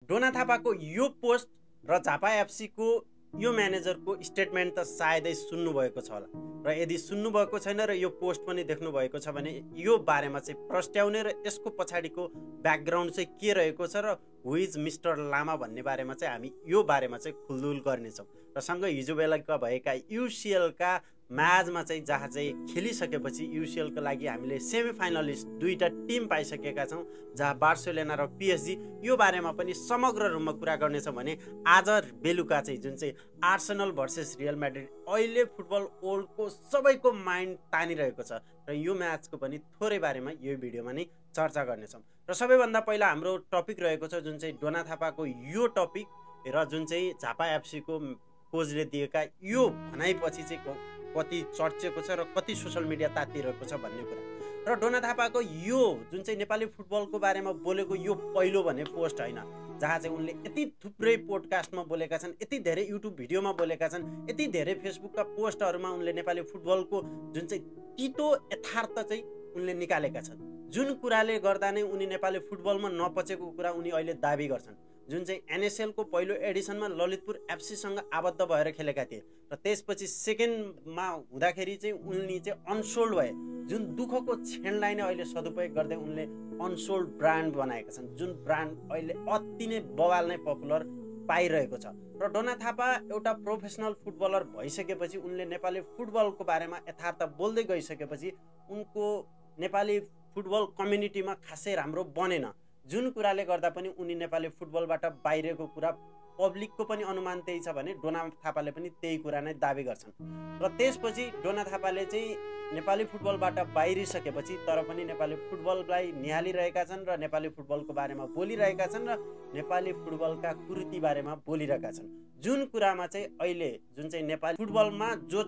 डोना थापाको यो पोस्ट र झापा एफसीको यो म्यानेजरको स्टेटमेन्ट त सायदै सुन्नुभएको छ होला र यदि सुन्नुभएको छैन र यो पोस्ट पनि देख्नुभएको छ भने यो बारेमा चाहिँ प्रस्ट्याउने र यसको पछाडिको ब्याकग्राउन्ड चाहिँ के रहेको छ र हु इज मिस्टर लामा भन्ने बारेमा चाहिँ हामी यो बारेमा चाहिँ खुलदुल गर्नेछौँ र सँगै हिजो बेलाका भएका युसिएलका म्याचमा चाहिँ जहाँ चाहिँ खेलिसकेपछि युसिएलको लागि हामीले सेमिफाइनलिस्ट दुईटा टिम पाइसकेका छौँ जहाँ बार्सेलोना र पिएसजी यो बारेमा पनि समग्र रूपमा कुरा गर्नेछौँ भने आज बेलुका चाहिँ जुन चाहिँ आर्सेनल भर्सेस रियल म्याड्रिड अहिले फुटबल वर्ल्डको सबैको माइन्ड तानिरहेको छ र यो म्याचको पनि थोरै बारेमा यो भिडियोमा नै चर्चा गर्नेछौँ र सबैभन्दा पहिला हाम्रो टपिक रहेको छ जुन चाहिँ डोना थापाको यो टपिक र जुन चाहिँ झापा एफसीको कोचले दिएका यो भनाइपछि चाहिँ कति चर्चेको छ र कति सोसल मिडिया तातिरहेको छ भन्ने कुरा र डोना थापाको यो जुन चाहिँ नेपाली फुटबलको बारेमा बोलेको यो पहिलो भने पोस्ट होइन जहाँ चाहिँ उनले यति थुप्रै पोडकास्टमा बोलेका छन् यति धेरै युट्युब भिडियोमा बोलेका छन् यति धेरै फेसबुकका पोस्टहरूमा उनले नेपाली फुटबलको जुन चाहिँ तितो यथार्थ चाहिँ उनले निकालेका छन् जुन कुराले गर्दा नै उनी नेपाली फुटबलमा नपचेको कुरा उनी अहिले दाबी गर्छन् जुन चाहिँ एनएसएलको पहिलो एडिसनमा ललितपुर एफसीसँग आबद्ध भएर खेलेका थिए र त्यसपछि सेकेन्डमा हुँदाखेरि चाहिँ उनी चाहिँ अनसोल्ड भए जुन दुःखको क्षणलाई नै अहिले सदुपयोग गर्दै उनले अनसोल्ड ब्रान्ड बनाएका छन् जुन ब्रान्ड अहिले अति नै बवाल नै पपुलर पाइरहेको छ र डोना थापा एउटा प्रोफेसनल फुटबलर भइसकेपछि उनले नेपाली फुटबलको बारेमा यथार्थ बोल्दै गइसकेपछि उनको नेपाली फुटबल कम्युनिटीमा खासै राम्रो बनेन जुन कुराले गर्दा पनि उनी नेपाली फुटबलबाट बाहिरको कुरा पब्लिकको पनि अनुमान त्यही छ भने डोना थापाले पनि त्यही कुरा नै दाबी गर्छन् र त्यसपछि डोना थापाले चाहिँ नेपाली फुटबलबाट बाहिरिसकेपछि तर पनि नेपाली फुटबललाई निहालिरहेका छन् र नेपाली फुटबलको बारेमा बोलिरहेका छन् र नेपाली फुटबलका कुरीति बारेमा बोलिरहेका छन् जुन कुरामा चाहिँ अहिले जुन चाहिँ नेपाली फुटबलमा जो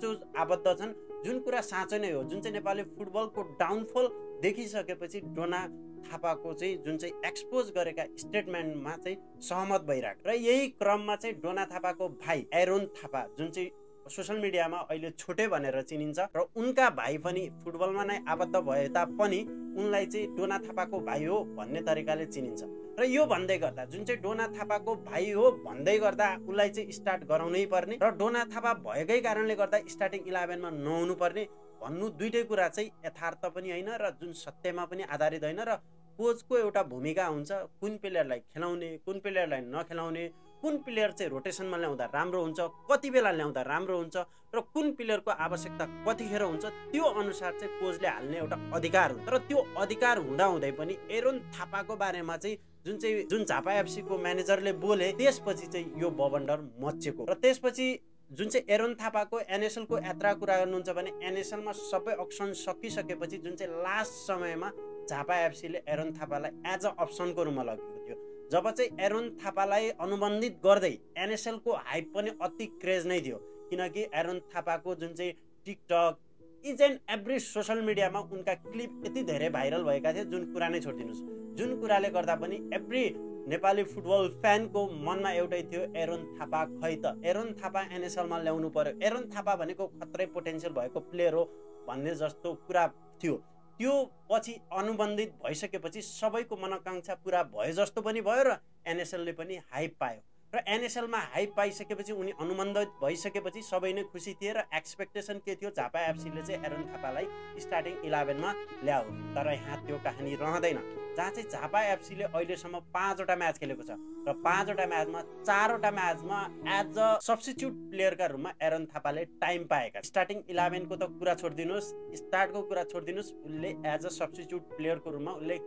आबद्ध छन् जुन कुरा साँचो नै हो जुन चाहिँ नेपाली फुटबलको डाउनफल देखिसकेपछि डोना थापाको चाहिँ जुन चाहिँ एक्सपोज गरेका स्टेटमेन्टमा चाहिँ सहमत भइरहेको र यही क्रममा चाहिँ डोना थापाको भाइ एरोन थापा जुन चाहिँ सोसल मिडियामा अहिले छोटे भनेर चिनिन्छ र उनका भाइ पनि फुटबलमा नै आबद्ध भए तापनि उनलाई चाहिँ डोना थापाको भाइ हो भन्ने तरिकाले चिनिन्छ र यो भन्दै गर्दा जुन चाहिँ डोना थापाको भाइ हो भन्दै गर्दा उसलाई चाहिँ स्टार्ट गराउनै पर्ने र डोना थापा भएकै कारणले गर्दा स्टार्टिङ 11 मा नहुनु पर्ने भन्नु दुईटै कुरा चाहिँ यथार्थ पनि होइन र जुन सत्यमा पनि आधारित होइन र कोचको एउटा भूमिका हुन्छ कुन प्लेयरलाई खेलाउने कुन प्लेयरलाई नखेलाउने कुन प्लेयर चाहिँ रोटेसनमा ल्याउँदा राम्रो हुन्छ कति बेला ल्याउँदा राम्रो हुन्छ र कुन प्लेयरको आवश्यकता कतिखेर हुन्छ त्यो अनुसार चाहिँ कोचले हाल्ने एउटा अधिकार हुन्छ र त्यो अधिकार हुँदाहुँदै पनि एरोन थापाको बारेमा चाहिँ जुन झापा एफसीको म्यानेजरले बोले त्यसपछि चाहिँ यो बबन्डर मच्चेको र त्यसपछि जुन चाहिँ एरोन थापाको एनएसएलको यात्रा कुरा गर्नुहुन्छ भने एनएसएलमा सबै अप्सन सकिसकेपछि जुन चाहिँ लास्ट समयमा झापा एफसीले एरोन थापालाई एज अ अप्सनको रूपमा लगेको थियो जब चाहिँ एरोन थापालाई अनुबन्धित गर्दै एनएसएलको हाइप पनि अति क्रेज नै थियो किनकि एरोन थापाको जुन चाहिँ TikTok each and every social मिडियामा उनका क्लिप यति धेरै भाइरल भएका थिए जुन कुरा नै छोडिदिनुहोस् जुन कुराले गर्दा पनि एभ्री नेपाली फुटबल फ्यानको मनमा एउटै थियो एरोन थापा खै त एरोन थापा एनएसएलमा ल्याउनु पर्यो एरोन थापा भनेको खत्रै पोटेन्सियल भएको प्लेयर हो भन्ने जस्तो कुरा थियो त्यो पछि अनुबन्धित भइसकेपछि सबैको मनोकांक्षा पुरा भयो जस्तो पनि भयो र एनएसएलले पनि हाइप पायो र एनएसएलमा हाइप पाइसकेपछि उनी अनुबन्धित भइसकेपछि सबै नै खुसी थिए र एक्सपेक्टेसन के थियो झापा एफसीले चाहिँ एरोन थापालाई स्टार्टिङ 11 मा ल्याऊ तर यहाँ त्यो कहानी रहँदैन जहाँ चाहिँ झापा एफसीले अहिलेसम्म 5 वटा म्याच खेलेको छ र 5 वटा म्याचमा 4 वटा म्याचमा एज अ सब्स्टिट्युट प्लेयरका रूपमा एरोन थापाले टाइम पाएका स्टार्टिङ 11 को त कुरा छोडिदिनुहोस् स्टार्टको कुरा छोडिदिनुहोस् उनले एज अ सब्स्टिट्युट प्लेयरको रूपमा उनले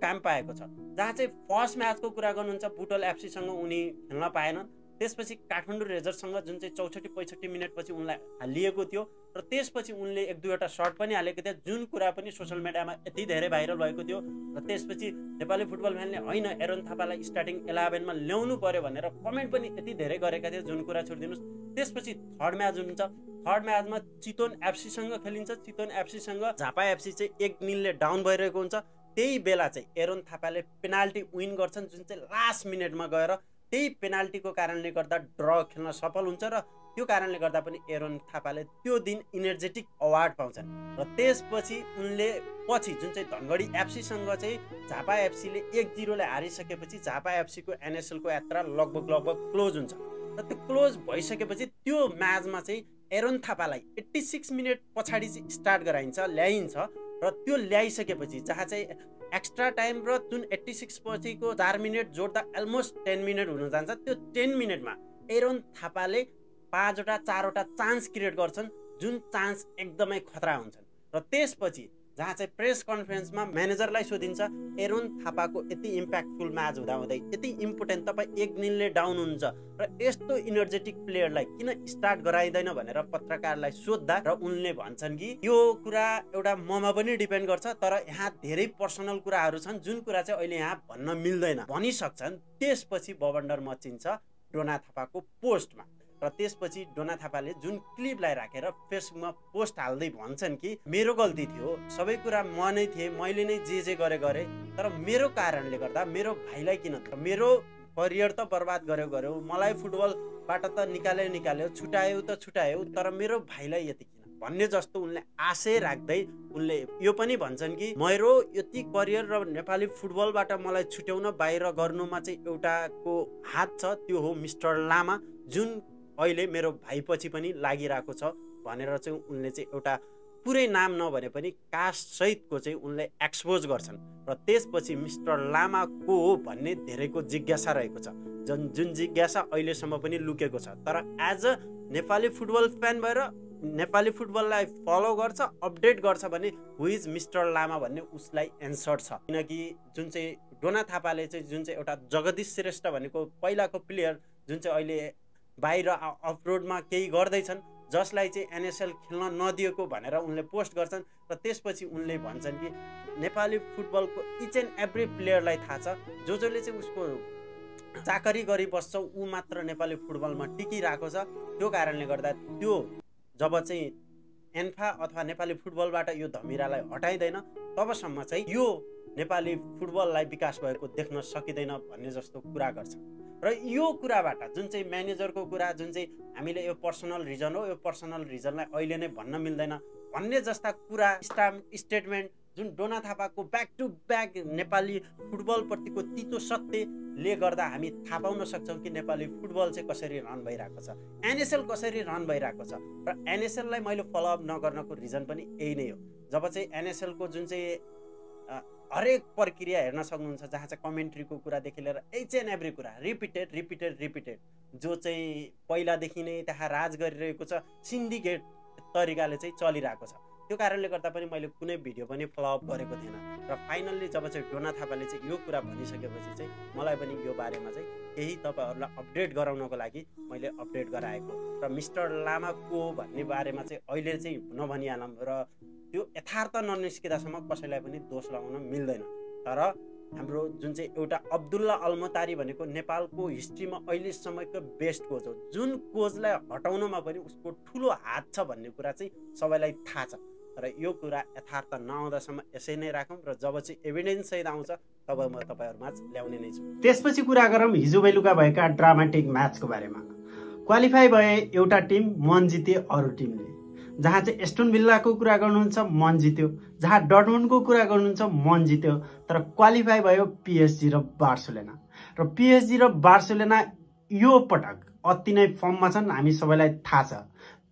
काम पाएको छ जहाँ चाहिँ फर्स्ट म्याचको कुरा गर्नुहुन्छ बुटोल एफसीसँग उनी खेल्न पाएनन् त्यसपछि काठमाडौँ रेजर्ससँग जुन चाहिँ 64-65 मिनटपछि उनलाई हालिएको थियो र त्यसपछि उनले 1-2वटा सर्ट पनि हालेको थियो जुन कुरा पनि सोसल मिडियामा यति धेरै भाइरल भएको थियो र त्यसपछि नेपाली फुटबल फ्यानले होइन एरोन थापालाई स्टार्टिङ 11 मा ल्याउनु पर्यो भनेर कमेन्ट पनि यति धेरै गरेका थिए जुन कुरा छोडिदिनुहोस् त्यसपछि थर्ड म्याच हुन्छ थर्ड म्याचमा चितवन एफसीसँग खेलिन्छ चितवन एफसीसँग झापा एफसी चाहिँ 1-0 ले डाउन भइरहेको हुन्छ त्यही बेला चाहिँ एरोन थापाले पेनाल्टी विन गर्छन् जुन चाहिँ लास्ट मिनेटमा गएर त्यही पेनाल्टीको कारणले गर्दा ड्र खेल्न सफल हुन्छ र त्यो कारणले गर्दा पनि एरोन थापाले त्यो दिन इनर्जेटिक अवार्ड पाउँछन् र त्यसपछि उनले पछि जुन चाहिँ धनगढी एफसीसँग चाहिँ झापा एफसीले 1-0 ले हारिसकेपछि झापा एफसीको एनएसएलको यात्रा लगभग क्लोज हुन्छ र त्यो क्लोज भइसकेपछि त्यो म्याचमा चाहिँ एरोन थापालाई 86 मिनेट पछाडि चाहिँ स्टार्ट गराइन्छ, ल्याइन्छ र त्यो ल्याइसकेपछि जहाँ चाहिँ एक्स्ट्रा टाइम र जुन 86 पछिको 4 मिनेट जोड्दा अलमोस्ट 10 मिनेट हुन जान्छ। त्यो 10 मिनेटमा एरोन थापाले 5वटा 4वटा चान्स क्रिएट गर्छन्, जुन चान्स एकदमै खतरा हुन्छन् र त्यसपछि जहाँ चाहिँ प्रेस कन्फरेन्समा म्यानेजरलाई सोधिन्छ एरोन थापाको यति इम्प्याक्टफुल म्याच हुँदाहुँदै यति इम्पोर्टेन्ट तपाईँ 1-0 ले डाउन हुनुहुन्छ र यस्तो इनर्जेटिक प्लेयरलाई किन स्टार्ट गराइँदैन भनेर पत्रकारलाई सोद्धा र उनले भन्छन् कि यो कुरा एउटा ममा पनि डिपेन्ड गर्छ, तर यहाँ धेरै पर्सनल कुराहरू छन् जुन कुरा चाहिँ अहिले यहाँ भन्न मिल्दैन भनिसक्छन्। त्यसपछि बवन्डर मचिन्छ डोना थापाको पोस्टमा र त्यसपछि डोना थापाले जुन क्लिपलाई राखेर फेसबुकमा पोस्ट हाल्दै भन्छन् कि मेरो गल्ती थियो, सबै कुरा म नै थिएँ, मैले नै जे गरे तर मेरो कारणले गर्दा मेरो भाइलाई किन मेरो करियर त बर्बाद गर्यो, मलाई फुटबलबाट त निकाल्यो, छुटायो तर मेरो भाइलाई यति किन भन्ने जस्तो उनले आशय राख्दै उनले यो पनि भन्छन् कि मेरो यति करियर र नेपाली फुटबलबाट मलाई छुट्याउन बाहिर गर्नुमा चाहिँ एउटाको हात छ, त्यो हो मिस्टर लामा, जुन अहिले मेरो भाइपछि पनि लागिरहेको छ भनेर चाहिँ उनले चाहिँ एउटा पुरै नाम नभने पनि कास्ट सहितको चाहिँ उनले एक्सपोज गर्छन् र त्यसपछि मिस्टर लामा को हो भन्ने धेरैको जिज्ञासा रहेको छ, जुन जिज्ञासा अहिलेसम्म पनि लुकेको छ। तर as a Nepali football fan भएर नेपाली फुटबललाई फलो गर्छ, अपडेट गर्छ भने हु इज मिस्टर लामा भन्ने उसलाई एन्सर छ। किनकि जुन चाहिँ डोना थापाले चाहिँ जुन चाहिँ एउटा जगदीश श्रेष्ठ भनेको पहिलाको प्लेयर जुन चाहिँ अहिले बाहिर अफरोडमा केही गर्दैछन्, जसलाई चाहिँ एनएसएल खेल्न नदिएको भनेर उनले पोस्ट गर्छन् र त्यसपछि उनले भन्छन् कि नेपाली फुटबलको इच एन्ड एभ्री प्लेयरलाई थाहा छ, जसले चाहिँ उसको चाकरी गरिबस्छ ऊ मात्र नेपाली फुटबलमा टिकिरहेको छ। त्यो कारणले गर्दा त्यो जब चाहिँ एन्फा अथवा नेपाली फुटबलबाट यो धमिरालाई हटाइँदैन तबसम्म चाहिँ यो नेपाली फुटबललाई विकास भएको देख्न सकिँदैन भन्ने जस्तो कुरा गर्छ। र यो कुराबाट जुन चाहिँ म्यानेजरको कुरा, जुन चाहिँ हामीले यो पर्सनल रिजन हो, यो पर्सनल रिजनलाई अहिले नै भन्न मिल्दैन भन्ने जस्ता कुरा स्टेटमेन्ट जुन डोना थापाको ब्याक टु ब्याक नेपाली फुटबलप्रतिको तितो सत्यले गर्दा हामी थाहा पाउन सक्छौँ कि नेपाली फुटबल चाहिँ कसरी रन भइरहेको छ, एनएसएल कसरी रन भइरहेको छ। र एनएसएललाई मैले फलोअप नगर्नको रिजन पनि यही नै हो। जब चाहिँ एनएसएलको जुन चाहिँ हरेक प्रक्रिया हेर्न सक्नुहुन्छ, जहाँ चाहिँ कमेन्ट्रीको कुरादेखि लिएर एच एन्ड एभ्री कुरा रिपिटेड जो चाहिँ पहिलादेखि नै त्यहाँ राज गरिरहेको छ, सिन्डिकेट तरिकाले चाहिँ चलिरहेको छ। त्यो कारणले गर्दा पनि मैले कुनै भिडियो पनि फलोअप गरेको थिएन र फाइनल्ली जब चाहिँ डोना थापाले चाहिँ यो कुरा भनिसकेपछि चाहिँ मलाई पनि यो बारेमा चाहिँ केही तपाईँहरूलाई अपडेट गराउनको लागि मैले अपडेट गराएको र मिस्टर लामा को भन्ने बारेमा चाहिँ अहिले चाहिँ नभनिहालौँ र त्यो यथार्थ ननिस्किँदासम्म कसैलाई पनि दोष लगाउन मिल्दैन। तर हाम्रो जुन चाहिँ एउटा अब्दुल्ला अल्मतारी भनेको नेपालको हिस्ट्रीमा अहिलेसम्मको बेस्ट कोच हो, जुन कोचलाई हटाउनमा पनि उसको ठुलो हात छ भन्ने कुरा चाहिँ सबैलाई थाहा छ। तर यो कुरा यथार्थ नआउँदासम्म यसै नै राखौँ र जब चाहिँ एभिडेन्स सहित आउँछ तब म तपाईँहरूमा ल्याउने नै छु। त्यसपछि कुरा गरौँ हिजो बेलुका भएका ड्रामाटिक म्याचको बारेमा। क्वालिफाई भए एउटा टिम, मन जिते अरू टिमले। जहाँ चाहिँ एस्टन विल्लाको कुरा गर्नुहुन्छ मन जित्यो, जहाँ डर्टमुन्डको कुरा गर्नुहुन्छ मन जित्यो, तर क्वालिफाई भयो पिएसजी र बार्सेलोना। र पिएसजी र बार्सेलोना यो पटक अति नै फर्ममा छन्, हामी सबैलाई थाहा छ।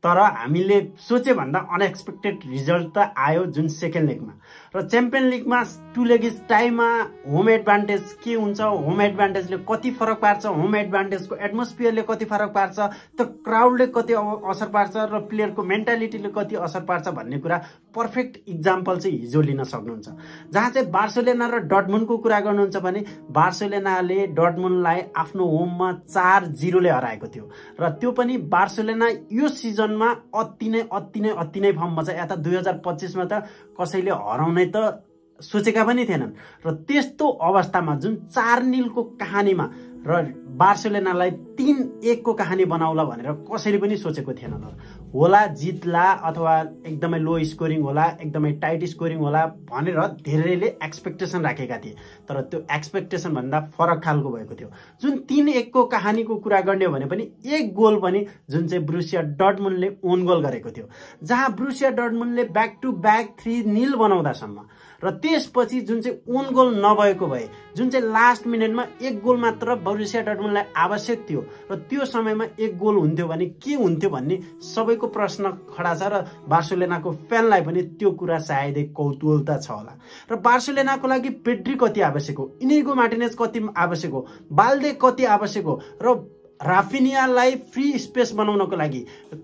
तर हामीले सोचे भन्दा अनएक्सपेक्टेड रिजल्ट त आयो जुन सेकेन्ड लेगमा। र च्याम्पियन लिगमा 2 लेग टाइममा होम एडभान्टेज के हुन्छ, होम एडभान्टेजले कति फरक पार्छ, होम एडभान्टेजको एटमोस्फियरले कति फरक पार्छ, त क्राउडले कति असर पार्छ र प्लेयरको मेन्टालिटीले कति असर पार्छ भन्ने कुरा पर्फेक्ट इक्जाम्पल चाहिँ हिजो लिन सक्नुहुन्छ। जहाँ चाहिँ बार्सेलोना र डर्टमुन्डको कुरा गर्नुहुन्छ भने बार्सेलोनाले डर्टमुन्डलाई आफ्नो होममा 4-0 ले हराएको थियो र त्यो पनि बार्सेलोना यो सिजनमा अति नै फर्ममा छ। या त 2025 मा त कसैले हराउने त सोचेका पनि थिएनन् र त्यस्तो अवस्थामा जुन 4-0 को कहानीमा र बार्सेलोनालाई 3-1 को कहानी बनाउला भनेर कसैले पनि सोचेको थिएन होला। जित्ला अथवा एकदमै लो स्कोरिङ होला, एकदमै टाइट स्कोरिङ होला भनेर धेरैले एक्सपेक्टेसन राखेका थिए, तर त्यो एक्सपेक्टेसन भन्दा फरक खालको भएको थियो। जुन 3-1 को कहानीको कुरा गर्ने हो भने पनि एक गोल पनि जुन चाहिँ ब्रुसिया डर्टमुन्डले ओन गोल गरेको थियो, जहाँ ब्रुसिया डर्टमुन्डले ब्याक टु ब्याक 3-0 बनाउँदासम्म र त्यसपछि जुन चाहिँ ओन गोल नभएको भए, जुन चाहिँ लास्ट मिनेटमा एक गोल मात्र बोरुसिया डर्टमुन्डलाई आवश्यक थियो र त्यो समयमा एक गोल हुन्थ्यो भने के हुन्थ्यो भन्ने सबैको प्रश्न खडा छ र बार्सेलोनाको फ्यानलाई पनि त्यो कुरा सायदै कौतूहलता छ होला। र बार्सेलोनाको लागि पेड्री कति आवश्यक हो, इनिगो मार्टिनेज कति आवश्यक हो, बाल्दे कति आवश्यक हो र राफिनियालाई फ्री स्पेस बनाउनको लागि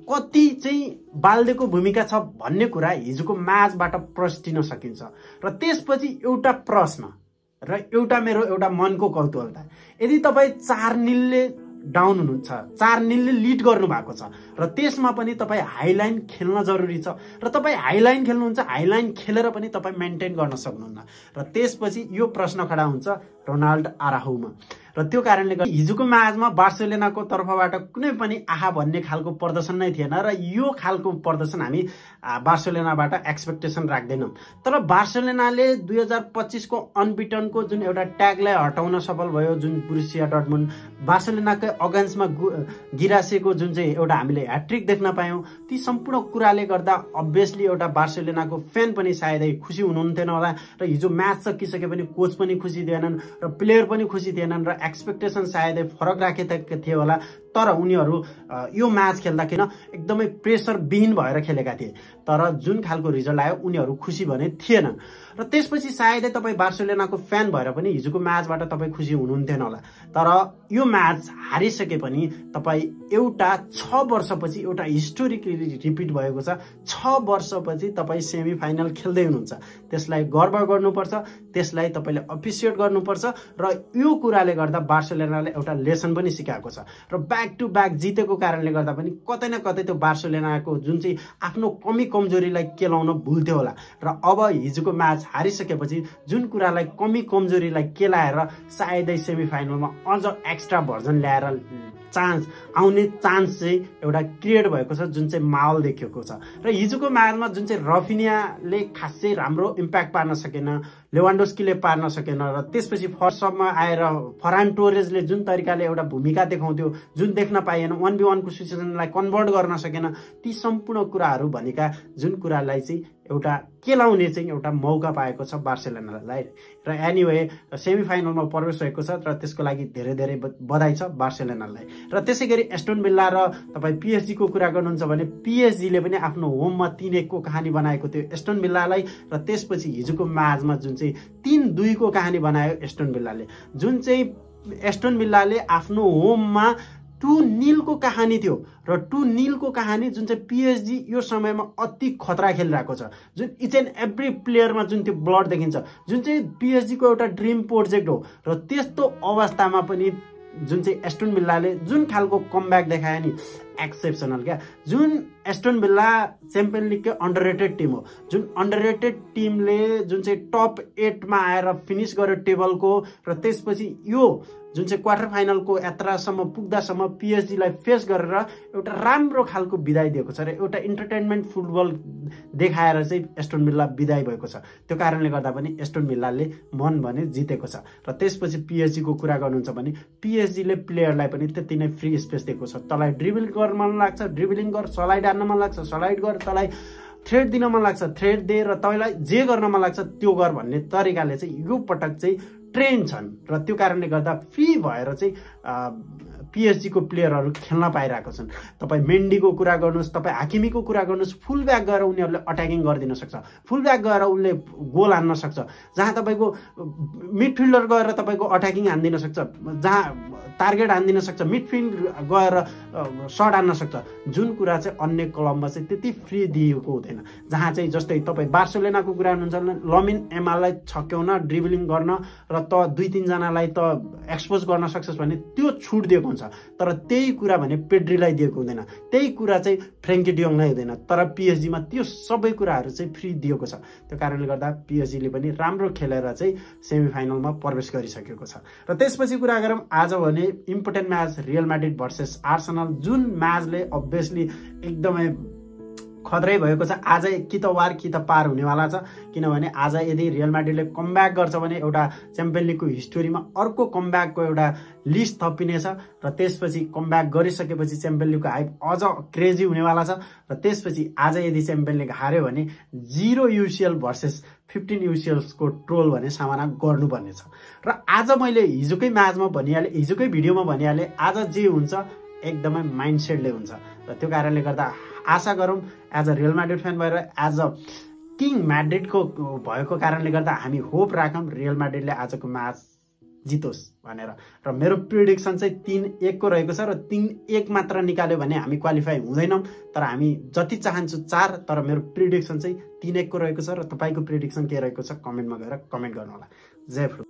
कति चाहिँ बाल्देको भूमिका छ भन्ने कुरा हिजोको म्याचबाट प्रस्टिन सकिन्छ। र त्यसपछि एउटा प्रश्न र एउटा मनको कौतूहलता, यदि तपाईँ 4-0 डाउन हुनुहुन्छ, 4-0 लिड गर्नु भएको छ र त्यसमा पनि तपाईँ हाइलाइन खेल्न जरुरी छ र तपाईँ हाइलाइन खेल्नुहुन्छ, हाइलाइन खेलेर पनि तपाईँ मेन्टेन गर्न सक्नुहुन्न र त्यसपछि यो प्रश्न खडा हुन्छ रोनाल्ड आराहुमा। र त्यो कारणले गर्दा हिजोको म्याचमा बार्सेलोनाको तर्फबाट कुनै पनि आहा भन्ने खालको प्रदर्शन नै थिएन र यो खालको प्रदर्शन हामी बार्सेलोनाबाट एक्सपेक्टेसन राख्दैनौँ। तर बार्सेलोनाले 2025 को अनबिटनको जुन एउटा ट्यागलाई हटाउन सफल भयो, जुन बोरुसिया डर्टमुन्ड बार्सेलोनाकै अगेन्स्टमा गिरासेको जुन चाहिँ एउटा हामीले ह्याट्रिक देख्न पायौँ, ती सम्पूर्ण कुराले गर्दा अभियसली एउटा बार्सेलोनाको फ्यान पनि सायदै खुसी हुनुहुन्थेन होला र हिजो म्याच सकिसके पनि कोच पनि खुसी थिएनन् र प्लेयर पनि खुसी थिएनन् र एक्सपेक्टेसन सायदै फरक राखेका थिए होला। तर उनीहरू यो म्याच खेल्दाखेरि एकदमै प्रेसर विहीन भएर खेलेका थिए, तर जुन खालको रिजल्ट आयो उनीहरू खुसी भने थिएनन्। र त्यसपछि सायदै तपाईँ बार्सेलोनाको फ्यान भएर पनि हिजोको म्याचबाट तपाईँ खुसी हुनुहुन्थेन होला। तर यो म्याच हारिसके पनि तपाईँ एउटा 6 वर्षपछि एउटा हिस्टोरिक रिपिट भएको छ। 6 वर्षपछि तपाईँ सेमी फाइनल खेल्दै हुनुहुन्छ, त्यसलाई गर्व गर्नुपर्छ, त्यसलाई तपाईँले अप्रिसिएट गर्नुपर्छ र यो कुराले गर्दा बार्सेलोनाले एउटा लेसन पनि सिकाएको छ र ब्याक टु ब्याक जितेको कारणले गर्दा पनि कतै न कतै त्यो बार्सेलोनाको जुन चाहिँ आफ्नो कमी कमजोरीलाई केलाउन भुल्थ्यो होला र अब हिजोको म्याच हारिसकेपछि जुन कुरालाई कमी कमजोरीलाई केलाएर सायदै सेमी फाइनलमा अझ एक्स्ट्रा भर्जन ल्याएर आउने चान्स चाहिँ एउटा क्रिएट भएको छ, जुन चाहिँ माहौल देखिएको छ। र हिजोको म्याचमा जुन चाहिँ रफिनियाले खासै राम्रो इम्प्याक्ट पार्न सकेन, लेवान्डोस्कीले पार्न सकेन र त्यसपछि फर्स्टमा आएर फरान टोरेजले जुन तरिकाले एउटा भूमिका देखाउँथ्यो, जुन देख्न पाइएन, 1v1 को सिचुएसनलाई कन्भर्ट गर्न सकेन, ती सम्पूर्ण कुराहरू भनेका जुन कुरालाई चाहिँ एउटा केलाउने चाहिँ एउटा मौका पाएको छ बार्सेलोनालाई। र एनीवे सेमी फाइनलमा प्रवेश भएको छ र त्यसको लागि धेरै धेरै बधाई छ बार्सेलोनालाई। र त्यसै गरी एस्टन विल्ला र तपाईँ पिएसजी को कुरा गर्नुहुन्छ भने पिएसजीले पनि आफ्नो होममा 3-1 को कहानी बनाएको थियो एस्टन विल्लालाई र त्यसपछि हिजोको म्याचमा जुन चाहिँ 3-2 को कहानी बनायो एस्टन विल्लाले, जुन चाहिँ एस्टन विल्लाले आफ्नो होममा 2-0 को कहानी थियो र 2-0 को कहानी जुन चाहिँ पिएसजी यो समयमा अति खतरा खेलिरहेको छ, जुन इच एन्ड एभ्री प्लेयरमा जुन त्यो ब्लड देखिन्छ, जुन चाहिँ पिएसजी को एउटा ड्रिम प्रोजेक्ट हो र त्यस्तो अवस्थामा पनि जुन चाहिँ एस्टन विल्लाले जुन खालको कमब्याक देखायो नि एक्सेप्सनल क्या। जुन एस्टन विल्ला च्याम्पियन लिगकै अन्डररेटेड टिम हो, जुन अन्डररेटेड टिमले जुन चाहिँ टप 8 मा आएर फिनिस गर्यो टेबलको र त्यसपछि यो जुन चाहिँ क्वार्टर फाइनलको यात्रासम्म पुग्दासम्म पिएसजीलाई फेस गरेर एउटा राम्रो खालको विदाई दिएको छ र एउटा इन्टरटेनमेन्ट फुटबल देखाएर चाहिँ एस्टन विल्ला विदाई भएको छ। त्यो कारणले गर्दा पनि एस्टन विल्लाले मन भने जितेको छ। र त्यसपछि पिएसजी को कुरा गर्नुहुन्छ भने पिएसजीले प्लेयरलाई पनि त्यति नै फ्री स्पेस दिएको छ। तँलाई ड्रिबल गर्न मन लाग्छ ड्रिबलिङ गर, सलाइड हान्न मन लाग्छ सलाइड गर, तँलाई थ्रेड दिन मन लाग्छ थ्रेड दे र तँलाई जे गर्न मन लाग्छ त्यो गर भन्ने तरिकाले चाहिँ यो पटक चाहिँ ट्रेन छन् र त्यो कारणले गर्दा फ्री भएर चाहिँ पिएसजी को प्लेयरहरू खेल्न पाइरहेको छन्। तपाईँ मेन्डीको कुरा गर्नुहोस्, तपाईँ हाकिमीको कुरा गर्नुहोस्, फुल ब्याक गएर उनीहरूले अट्याकिङ गरिदिन सक्छ, फुल ब्याक गएर उनले गोल हान्न सक्छ, जहाँ तपाईँको मिडफिल्डर गएर तपाईँको अट्याकिङ हानिदिन सक्छ, जहाँ टार्गेट हानिदिन सक्छ, मिडफिल्ड गएर सर्ट हान्न सक्छ, जुन कुरा चाहिँ अन्य क्लबमा चाहिँ त्यति फ्री दिएको हुँदैन। जहाँ चाहिँ जस्तै तपाईँ बार्सेलोनाको कुरा गर्नुहुन्छ लमिन एमाललाई छक्याउन ड्रिबलिङ गर्न र त 2-3 जनालाई त एक्सपोज गर्न सक्छस् भने त्यो छुट दिएको हुन्छ, तर त्यही कुरा भने पेड्रीलाई दिएको हुँदैन, त्यही कुरा चाहिँ फ्रेङ्की डियोङलाई हुँदैन। तर पिएसजीमा त्यो सबै कुराहरू चाहिँ फ्री दिएको छ। त्यो कारणले गर्दा पिएसजीले पनि राम्रो खेलेर चाहिँ सेमी फाइनलमा प्रवेश गरिसकेको छ। र त्यसपछि कुरा गरौँ आज भने important match real Madrid versus Arsenal, जुन म्याचले अभियसली एकदमै खतरै भएको छ। आज कि त वार कि त पार हुनेवाला छ, किनभने आज यदि रियल म्याड्रिडले कमब्याक गर्छ भने एउटा च्याम्पियन लिगको हिस्टोरीमा अर्को कमब्याकको एउटा लिस्ट थपिनेछ र त्यसपछि कमब्याक गरिसकेपछि च्याम्पियन लिगको हाइप अझ क्रेजी हुनेवाला छ र त्यसपछि आज यदि च्याम्पियन लिग हार्यो भने 0 युसिएल भर्सेस 15 युसिएल्सको ट्रोल भने सामना गर्नुपर्ने छ। र आज मैले हिजोकै म्याचमा भनिहालेँ, हिजोकै भिडियोमा भनिहालेँ, आज जे हुन्छ एकदमै माइन्डसेटले हुन्छ र त्यो कारणले गर्दा आशा गरौँ as a real Madrid fan भएर, एज अ किङ म्याड्रिडको भएको कारणले गर्दा हामी होप राखौँ रियल म्याड्रिडले आजको म्याच जितोस् भनेर। र मेरो प्रिडिक्सन चाहिँ 3-1 को रहेको छ र 3-1 मात्र निकाल्यो भने हामी क्वालिफाई हुँदैनौँ, तर हामी जति चाहन्छु 4, तर मेरो प्रिडिक्सन चाहिँ 3-1 को रहेको छ। र तपाईँको प्रिडिक्सन के रहेको छ कमेन्टमा गएर कमेन्ट गर्नु होला। जय फुटबल।